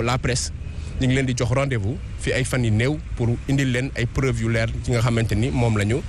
la presse ñu ngi leen di jox rendez-vous fi ay fan yu néew pour indil leen ay preuves yu leer ci nga xamante ni moom la ñu.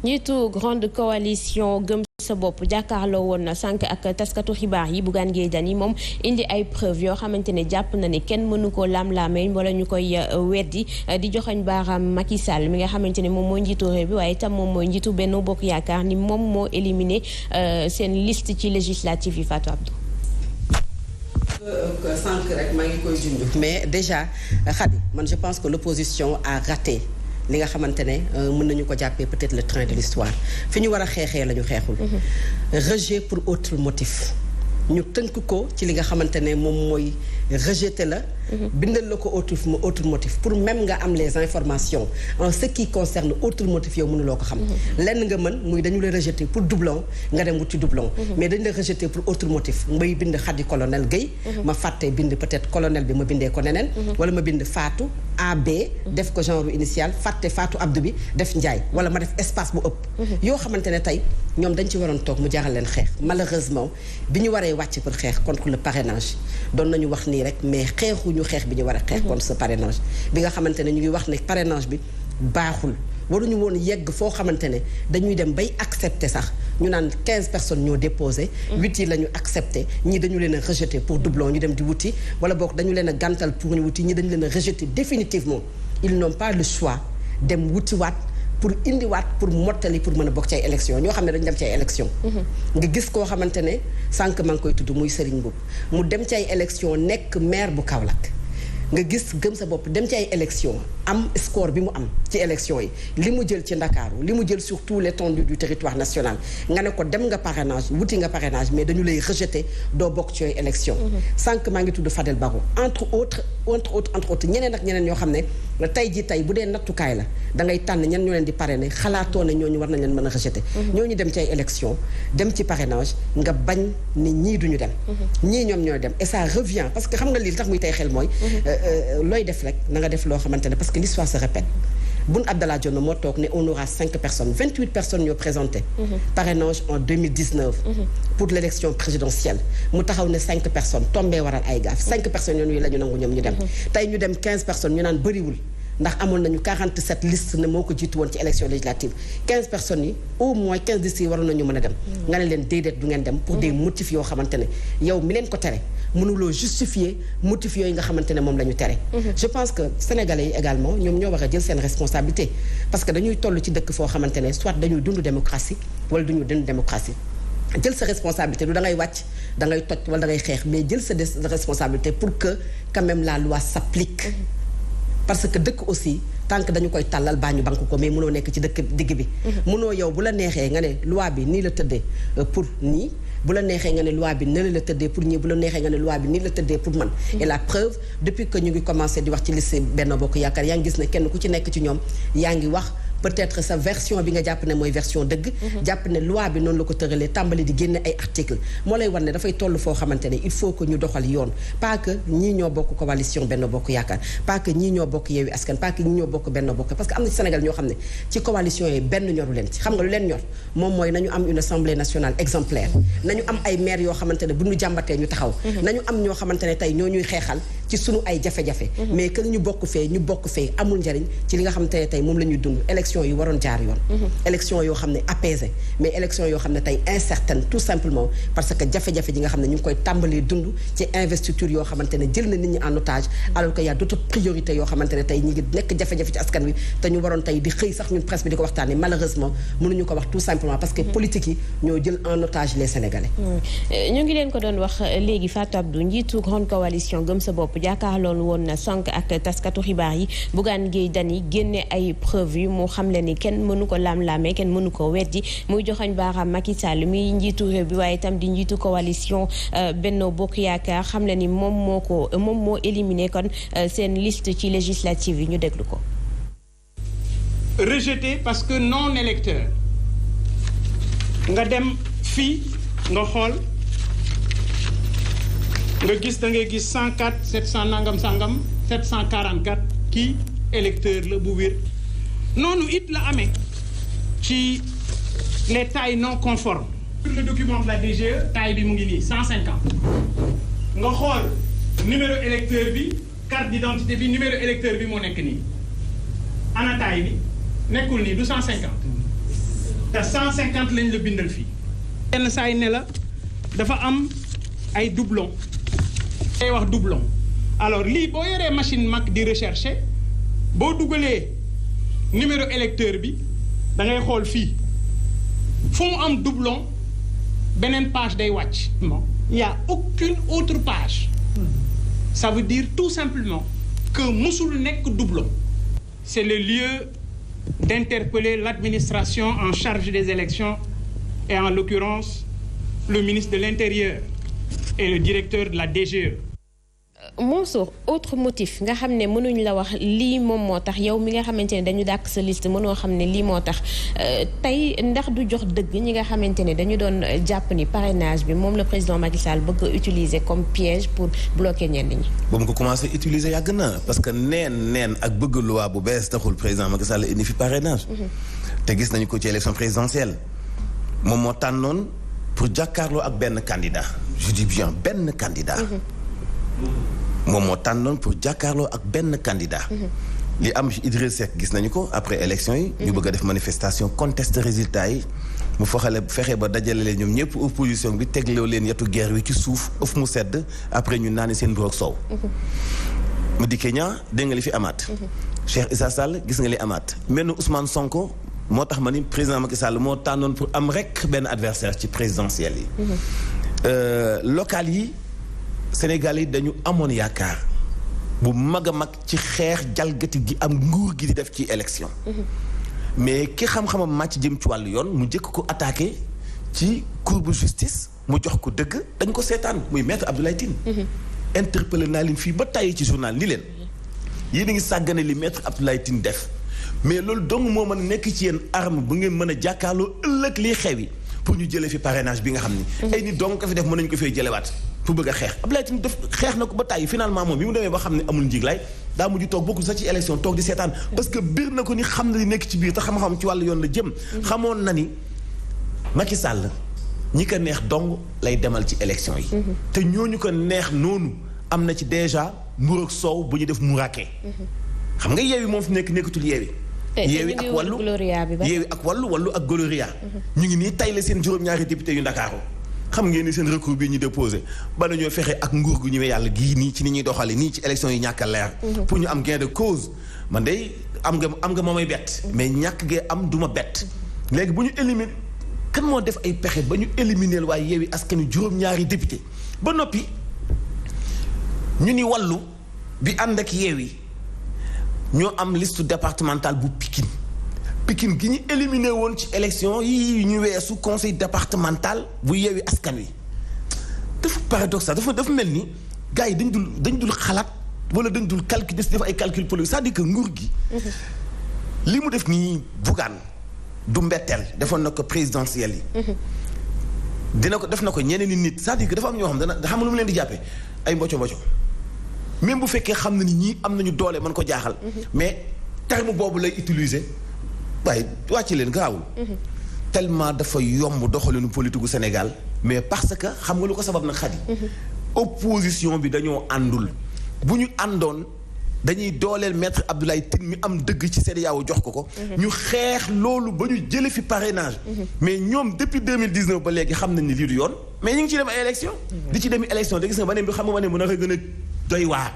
njiitu grande coalition gëm sa bopp jàkkaarloo woon na sànq ak taskatu xibaar yi Bougane Gueye Dany moom indi ay preuves yoo xamante ne jàpp na ne kenn mënu ko lam-laamee wala ñu koy weddi di joxañ baaraam Macky Sall mi nga xamante ne moom mooy njiitu réew bi waaye itam moom mooy njiitu Benno Bokk Yaakaar ni moom moo éliminé seen liste ci législative yi Fatou Abdou. sànq rek maa ngi koy junj mais déjà Khady man je pense que l'opposition a raté li nga xamante ne mën nañu ko jàppee peut-être le train de l'histoire fi ñu war a xeexee la ñu xeexul. rejet pour autre motif ñu tënk ko ci li nga xamante ne moom mooy rejeté la. bindal la ko autre motif pour même nga am les informations en ce qui concerne autre motif yow mënuloo ko xam. lenn nga mën muy dañu la rejeté pour doublon nga dem wuti doublon. mais dañu la rejeté pour autre motif may bind Khady colonel Guèye. ma fàtte bind peut-être colonel bi ma bindee ko neneen. wala ma bind Fatou AB. def ko genre initial fàtte Fatou Abdou bi def Ndiaye wala ma def espace bu ëpp. yoo xamante ne tey ñoom dañ ci waroon toog mu jaral leen xeex malheureusement bi ñu waree wàcc pour xeex contre le parrainage doon nañu wax nii rek mais xeexuñu xeex bi ñu war a xeex contre ce parrainage bi nga xamante ne ñu ngi wax ne parrainage bi baaxul waruñu woon yegg foo xamante ne dañuy dem bay accepter sax ñu naan 15 personnes ñoo déposé 8 yi la ñu accepté ñii dañu leen a rejeté pour doublon ñu dem di wuti wala boog dañu leen a gàntal pour ñu wuti ñii dañu leen a rejeté définitivement ils n'ont pas le choix dem wutiwaat pour indiwaat pour mottali pour mën a bokk ci ay élection ñoo xam ne dañu dem ci ay élection nga gis koo xamante ne sànq maa ngi koy tudd muy Serigne Mboup mu dem ci ay élection nekk maire bu Kaolack nga gis gëm sa bopp dem ci ay élection am score bi mu am ci élection yi li mu jël ci Ndakaaru li mu jël sur tout l'étendue du territoire national nga ne ko dem nga parrainage wuti nga parrainage mais dañu lay rejeté doo bokk ci yooyu élection sànq maa ngi tudd Fadel Barro entre autres ñeneen ak ñeneen ñoo xam ne tey ji tey bu dee nattukaay la da ngay tànn ñan ñoo leen di parrainer xalaatoo ne ñooñu war nañ leen mën a rejeté ñooñu dem ci ay élection dem ci parrainage nga bañ ni ñii duñu dem ñii ñoom ñooy dem et ça revient parce que xam nga lii tax muy tey xel mooy looy def rek na nga def loo xamante ne parce que l'histoire se répète Boun Abdallah Dionne moo toog ne on aura 5 personnes 28 personnes ñoo présenté parrainage en 2019 pour l'élection présidentielle mu taxaw ne 5 personnes tombee waral ay gaaf 5 personnes yoonu la ñu nangu ñoom ñu dem tey ñu dem 15 personnes ñu naan bëriwul ndax amoon nañu 47 listes ne moo ko jiitu woon ci élection législative 15 personnes yi au moins 15 listes yi waroon nañu mën a dem nga ne leen déedéet du ngeen dem pour des motifs yoo xamante ne yow mi leen ko tere mënuloo justifier motifs yooyu nga xamante ne moom la ñu tere je pense que sénégalais yi également ñoom ñoo war a jël seen responsabilité parce que dañuy toll ci dëkk foo xamante ne soit dañuy dund démocratie wala duñu dund démocratie jël sa responsabilité du da ngay wàcc da ngay toj wala da ngay xeex mais jël sa responsabilité pour que quand même la loi s'applique parce que dëkk aussi tant que dañu koy tàllal baa ñu banque ko mais mënoo nekk ci dëkk digg bi mënoo yow bu la neexee nga ne loi bi nii la tëddee pour nii bu la neexee nga ne loi bi nii la tëddee pour ñii bu la neexee nga ne loi bi nii la tëddee pour man et la preuve depuis que ñu ngi commencé di wax ci liste Benno Bokk Yaakaar yaa ngi gis ne kenn ku ci nekk ci ñoom yaa ngi wax peut-être sa version bi nga jàpp ne mooy version dëgg jàpp ne loi bi noonu la ko tëralee tàmbali di génne ay article moo lay war ne dafay toll foo xamante ne il faut que ñu doxal yoon pas que ñii ñoo bokk coalition Benno Bokk Yaakaar pas que ñii ñoo bokk Yewwi Askan pas que ñii ñoo bokk Benno Bokk parce que am na ci Sénégal ñoo xam ne ci coalition yi benn ñoru leen ci xam nga lu leen ñor moom mooy nañu am une assemblée nationale exemplaire nañu am ay maire yoo xamante ne bu ñu jàmbatee ñu taxaw nañu am ñoo xamante ne tey ñoo ñuy xeexal ci sunu ay jafe-jafe mais que ñu bokk fee amul njariñ ci li nga xamante ne tey moom la ñuy dund élection yi waroon jaar yoon élection yoo xam ne apaisé mais élection yoo xam ne tey incertaine tout simplement parce que jafe-jafe ji nga xam ne ñu ngi koy tàmbalee dund ci investiture yoo xamante ne jël na nit ñi en otage alors que y a d'autres priorités yoo xamante ne tey ñi ngi nekk jafe-jafe ci askan wi te ñu waroon tey di xëy sax ñun presse bi di ko waxtaanee malheureusement mënuñu ko wax tout simplement parce que politique yi ñoo jël en otage les Sénégalais ñu ngi leen ko doon wax léegi Fatou Abdou njiitu grande coalition gëm sa bopp jàkkaarloon woon na sànq ak taskatu xibaar yi Bougane Gueye Dany génne ay preuve yu mu xam le ni kenn mënu ko laam-laamee kenn mënu ko weddi muy joxañ baaraam Macky Sall mi njiitu réew bi waaye itam di njiitu coalition Benno Bokk Yaakaar xam le ni moom moo éliminé kon seen liste ci législative yi ñu déglu ko. Rejeté parce que non électeur nga dem fii nga xool nga gis da ngay gis 104 700 nangam sangam 744 kii électeur la bu wér noonu it la amee ci les tailles non conformes. sur le document de la DGE taille bi mu ngi nii 150 nga xool numéro électeur bi carte d'identité bi numéro électeur bi moo nekk nii anataay bi nekkul nii du 150 te 150 lañ la bindal fii. yenn saa yi ne la dafa am ay doublon ay wax doublon alors lii boo yoree machine Mac di rechercher boo dugalee numéro électeur bi da ngay xool fii fu mu am doublon beneen page day wàcc. il y a aucune autre page. Ça veut dire tout simplement que musul nekk doublon. C'est le lieu d'interpeller l'administration en charge des élections et en l'occurrence le ministre de l'Intérieur et le directeur de la DGE. Mansour, autre motif nga xam ne mënuñ la wax lii moom moo tax yow mi nga xamante ne dañu dàkk sa liste mënoo xam ne lii moo tax tey ndax du jox dëgg ñi nga xamante ne dañu doon jàpp ni parrainage bi moom le président Macky Sall bëgg a utiliser comme piège pour bloquer ñenn ñi. ba mu ko commencé utiliser yàgg na parce que neen ak bëgg loi bu bees taxul président Macky Sall indi fi parrainage. te gis nañu ko ci élection présidentielle moom moo tànnoon pour jàkkaarloo ak benn candidat je dis bien benn candidat. moom moo tànnoon pour jàkkaarloo ak benn candidat. li am Idriss Seck gis nañu ko après élection yi. ñu bëgg a def manifestation conteste résultat yi. mu fexe ba dajale leen ñoom ñëpp opposition bi tegloo leen yetu guerre wi ci suuf ëf mu sedd après ñu naani seen mburoog soow. Madické Niang dégg nga li fi amaat. Cheikh Issa Sall gis nga li amaat. mel ni Ousmane Sonko moo tax ma ni président Macky Sall moo tànnoon pour am rek benn adversaire ci présidentielle yi. local yi. Sénégal yi dañu amoon yaakaar bu mag a mag ci xeex jalgati gi am nguur gi di def ci élection. mais ki xam-xamam màcc jëm ci wàllu yoon mu jëkk ko attaqué ci cour bu justice mu jox ko dëgg dañ ko seetaan muy maître Abdoulaye Tine. interpellé naa leen fii ba tàyyi ci journal ni leen yéen a ngi sàggane li maître Abdoulaye Tine def mais loolu dong moo mën a nekk ci yéen arme bu ngeen mën a jàkkaarloo ëllëg liy xewi pour ñu jëlee fi parrainage bi nga xam ni. ay nit dong ko fi def mën nañu ko fay jëlewaat. pour bëgg a xeex Abdoulaye Tine def xeex na ko ba tàyyi finalement moom bi mu demee ba xam ne amul njiglaay daa mujj toog bokkul sax ci élection toog di seetaan parce que biir na ko ni xam na li nekk ci biir te xam-xam ci wàllu yoon la jëm. xamoon na ni Macky Sall ñi ko neex dong lay demal ci élection yi. te ñooñu ko neex noonu am na ci déjà mbur ak soow bu ñu def muraake. xam nga yeewi moom fi nekkatul yeewi. yeewi ak wàllu yeewi ak wàllu ak Gloria. ñu ngi nii tay la seen juróom-ñaari député yu Ndakaaru xam ngeen ni seen recours bi ñu déposé ba dañoo fexe ak nguur gu ñëwee yàlla gii nii ci ni ñuy doxale nii ci élection yi ñàkk a leer. pour ñu am gain de cause man de am nga moomay bett. mais ñàkk gee am du ma bett. léegi bu ñu éliminer kan moo def ay pexe ba ñu éliminer waaye yeewi askanu juróom-ñaari député ba noppi ñu ni wàllu bi ànd ak yeewi ñoo am liste départementale bu Pikine gi ñu éliminé woon ci élection yi ñu weesu conseil départemental bu yeewi askan wi dafa paradoxal dafa mel ni gars yi dañ dul xalaat wala dañ dul calcul def ay calcul politique c'est-à-dire que nguur gi. li mu def nii Bougane du mbetteel defoon na ko présidentielle yi. def na ko ñeneen i nit c'est-à-dire que dafa am ñoo xam dana xam lu mu leen di jàppee ay mboco même bu fekkee xam na ni ñii am nañu doole mën ko jaaxal. mais terme boobu lay utiliser. waaye wàcc leen gaawul. tellement dafa yomb doxalinu politique gu Sénégal mais parce que xam nga lu ko sabab nag xadi opposition bi dañoo àndul bu ñu àndoon dañuy dooleel maître Abdoulaye Tine mi am dëgg ci CEDEAO jox ko. ñu xeex loolu ba ñu jële fi parrainage. mais ñoom depuis 2019 ba léegi xam nañ ni lii du yoon mais ñu ngi ci dem ay élection di ci dem élection da gis nga ba ne bi xam nga ne mën a gën a doy waar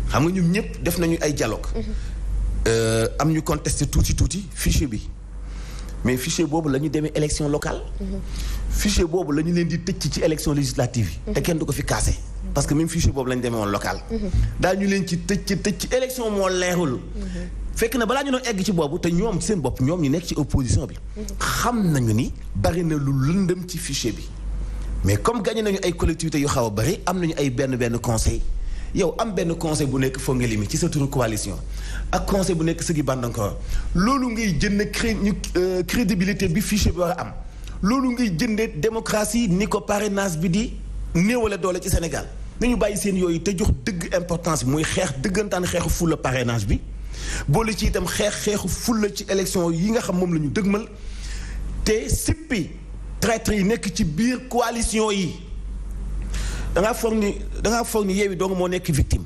xam nga ñoom ñëpp def nañu ay dialogue. am ñu contesté tuuti fichier bi mais fichier boobu la ñu demee élection locale. fichier boobu la ñu leen di tëcc ci élection législative yi. te kenn du ko fi kaase. parce que même fichier boobu la ñu demee woon local. daal ñu leen ci tëcc élection moo leerul. fekk na balaa ñu doon egg ci boobu te ñoom seen bopp ñoom ñu nekk ci opposition bi. xam nañu ni bari na lu lëndëm ci fichier bi mais comme gagné nañu ay collectivités yu xaw a bari am nañu ay benn conseil yow am benn conseil bu nekk Fongelimi ci sa turu coalition ak conseil bu nekk Sigi Bandankoor loolu ngay jënd crédibilité bi fichier bi war a am loolu ngay jëndee démocratie ni ko parrainage bi di néewale doole ci Sénégal nañu bàyyi seen yooyu te jox dëgg importance bi muy xeex dëggantaan xeexu fulla parrainage bi boole ci itam xeexu fulla ci élection yi nga xam moom la ñu dëgmal te sippi traître yi nekk ci biir coalition yi da ngaa foog ni Yewwi dong moo nekk victime.